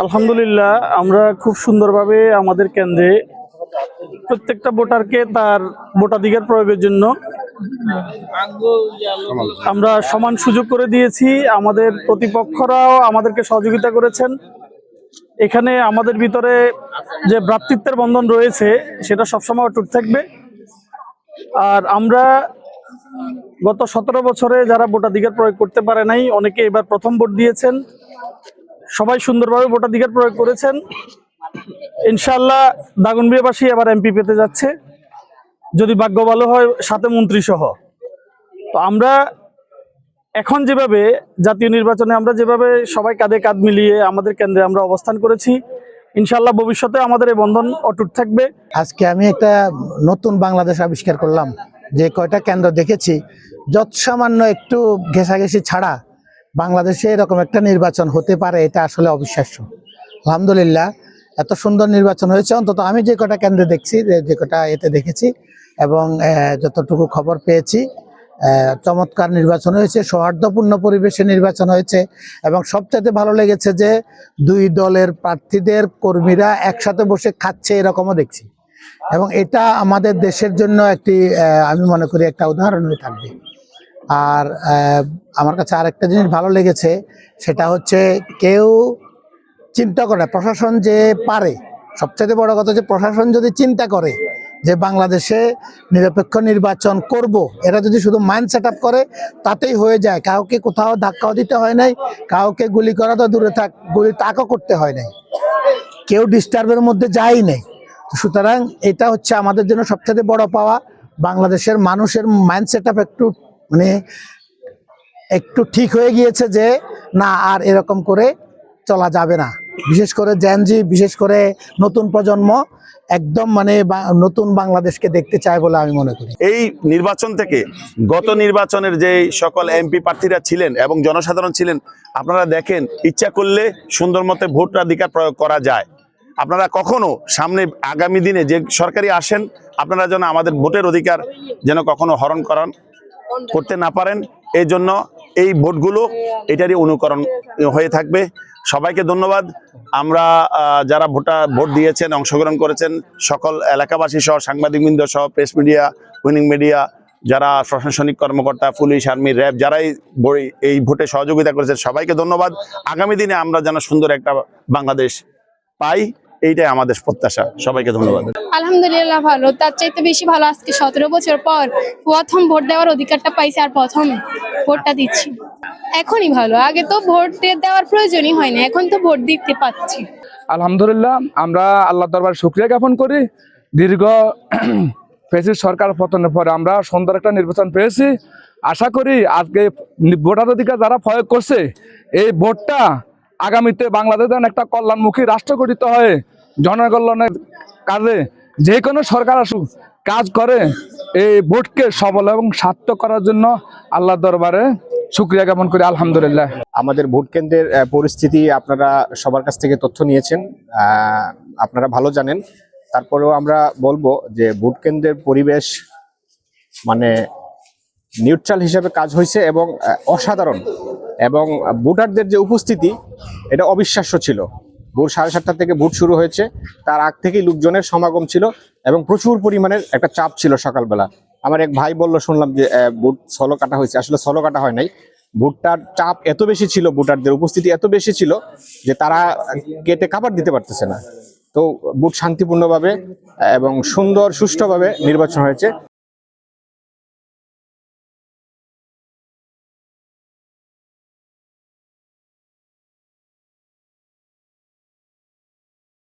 আলহামদুলিল্লাহ, আমরা খুব সুন্দরভাবে আমাদের কেন্দ্রে প্রত্যেকটা ভোটারকে তার ভোটাধিকার প্রয়োগের জন্য আমরা সমান সুযোগ করে দিয়েছি। আমাদের প্রতিপক্ষরাও আমাদেরকে সহযোগিতা করেছেন। এখানে আমাদের ভিতরে যে ভ্রাতৃত্বের বন্ধন রয়েছে সেটা সবসময় অটুট থাকবে। আর আমরা গত 17 বছরে যারা ভোটাধিকার প্রয়োগ করতে পারে নাই, অনেকে এবার প্রথম ভোট দিয়েছেন, সবাই সুন্দরভাবে ভোটাধিকার প্রয়োগ করেছেন। ইনশাআল্লাহ দাগনভূঞাবাসী এবার এমপি পেতে যাচ্ছে, যদি ভাগ্য ভালো হয়, সাথে মন্ত্রী সহ। তো আমরা এখন যেভাবে জাতীয় নির্বাচনে আমরা যেভাবে সবাই কাঁধে কাঁধ মিলিয়ে আমাদের কেন্দ্রে আমরা অবস্থান করেছি, ইনশাআল্লাহ ভবিষ্যতে আমাদের এই বন্ধন অটুট থাকবে। আজকে আমি একটা নতুন বাংলাদেশ আবিষ্কার করলাম। যে কয়টা কেন্দ্র দেখেছি, যৎসামান্য একটু ঘেঁষাঘেঁষি ছাড়া বাংলাদেশে এরকম একটা নির্বাচন হতে পারে, এটা আসলে অবিশ্বাস্য। আলহামদুলিল্লাহ, এত সুন্দর নির্বাচন হয়েছে। অন্তত আমি যে কটা কেন্দ্রে দেখছি, যে কটা এতে দেখেছি এবং যতটুকু খবর পেয়েছি, চমৎকার নির্বাচন হয়েছে, সৌহার্দ্যপূর্ণ পরিবেশে নির্বাচন হয়েছে। এবং সবচেয়ে ভালো লেগেছে যে দুই দলের প্রার্থীদের কর্মীরা একসাথে বসে খাচ্ছে, এরকমও দেখছি। এবং এটা আমাদের দেশের জন্য একটি আমি মনে করি একটা উদাহরণ হয়ে থাকবে। আর আমার কাছে আরেকটা জিনিস ভালো লেগেছে, সেটা হচ্ছে কেউ চিন্তা করে, প্রশাসন যে পারে, সবচেয়ে বড় কথা যে প্রশাসন যদি চিন্তা করে যে বাংলাদেশে নিরপেক্ষ নির্বাচন করব, এরা যদি শুধু মাইন্ড সেট আপ করে তাতেই হয়ে যায়। কাউকে কোথাও ধাক্কাও দিতে হয় নাই, কাউকে গুলি করা তো দূরে থাক, গুলি তাকও করতে হয় নাই, কেউ ডিস্টার্বের মধ্যে যায়ই নেই। সুতরাং এটা হচ্ছে আমাদের জন্য সবচেয়ে বড় পাওয়া। বাংলাদেশের মানুষের মাইন্ড সেট আপ একটু ঠিক হয়ে গিয়েছে যে না, আর এরকম করে চলা যাবে না। বিশেষ করে জেনজি, বিশেষ করে নতুন প্রজন্ম একদম নতুন বাংলাদেশকে দেখতে চায় বলে আমি মনে করি। এই নির্বাচন থেকে গত নির্বাচনের যে সকল এমপি প্রার্থীরা ছিলেন এবং জনসাধারণ ছিলেন, আপনারা দেখেন ইচ্ছা করলে সুন্দর মতে ভোটাধিকার প্রয়োগ করা যায়। আপনারা কখনো সামনে আগামী দিনে যে সরকারি আসেন, আপনারা যেন আমাদের ভোটের অধিকার যেন কখনো হরণ করতে না পারেন, এই জন্য এই ভোটগুলো এটারই অনুকরণ হয়ে থাকবে। সবাইকে ধন্যবাদ। আমরা যারা ভোট দিয়েছেন, অংশগ্রহণ করেছেন, সকল এলাকাবাসী সহ সাংবাদিকবৃন্দ সহ প্রেস মিডিয়া, উইনিং মিডিয়া, যারা প্রশাসনিক কর্মকর্তা, পুলিশ, আর্মি, র্যাব, যারাই এই ভোটে সহযোগিতা করেছেন, সবাইকে ধন্যবাদ। আগামী দিনে আমরা যেন সুন্দর একটা বাংলাদেশ পাই, এইটাই আমাদের প্রত্যাশা। সবাইকে ধন্যবাদ। আলহামদুলিল্লাহ ভালো, তার চাইতে বেশি ভালো আজকে 17 বছর পর প্রথম ভোট দেওয়ার অধিকারটা পাইছি, আর প্রথম ভোটটা দিচ্ছি। এখনই ভালো, আগে তো ভোট দেওয়ার প্রয়োজনই হয় না, এখন তো ভোট দিতে পাচ্ছি। আলহামদুলিল্লাহ, আমরা আল্লাহ দরবার শুকরিয়া জ্ঞাপন করি। দীর্ঘ ফ্যাসিস্ট সরকার পতনের পরে আমরা সুন্দর একটা নির্বাচন পেয়েছি। আশা করি আজকে ভোটার অধিকার যারা প্রয়োগ করছে, এই ভোটটা আগামীতে বাংলাদেশের একটা কল্যাণমুখী রাষ্ট্র গঠিত হয়ে জনকল্যাণের কাজে যে কোনো সরকার আসুক কাজ করে, এই ভোটকে সবল এবং সার্থক করার জন্য আল্লাহ দরবারে শুকরিয়া জ্ঞাপন করি। আলহামদুলিল্লাহ। আমাদের ভোট কেন্দ্রের পরিস্থিতি আপনারা সবার কাছ থেকে তথ্য নিয়েছেন, আপনারা ভালো জানেন। তারপরেও আমরা বলবো যে ভোট কেন্দ্রের পরিবেশ নিউট্রাল হিসেবে কাজ হয়েছে এবং অসাধারণ। এবং ভোটারদের যে উপস্থিতি, এটা অবিশ্বাস্য ছিল। ভোর 7:30 থেকে ভোট শুরু হয়েছে, তার আগ থেকেই লোকজনের সমাগম ছিল এবং প্রচুর পরিমাণের একটা চাপ ছিল সকালবেলা। আমার এক ভাই বলল, শুনলাম যে ভোট সলো কাটা হয়েছে। আসলে সলো কাটা হয় নাই, ভোটটার চাপ এত বেশি ছিল, ভোটারদের উপস্থিতি এত বেশি ছিল যে তারা কেটে কাভার দিতে পারতেছে না। তো ভোট শান্তিপূর্ণভাবে এবং সুন্দর সুষ্ঠুভাবে নির্বাচন হয়েছে।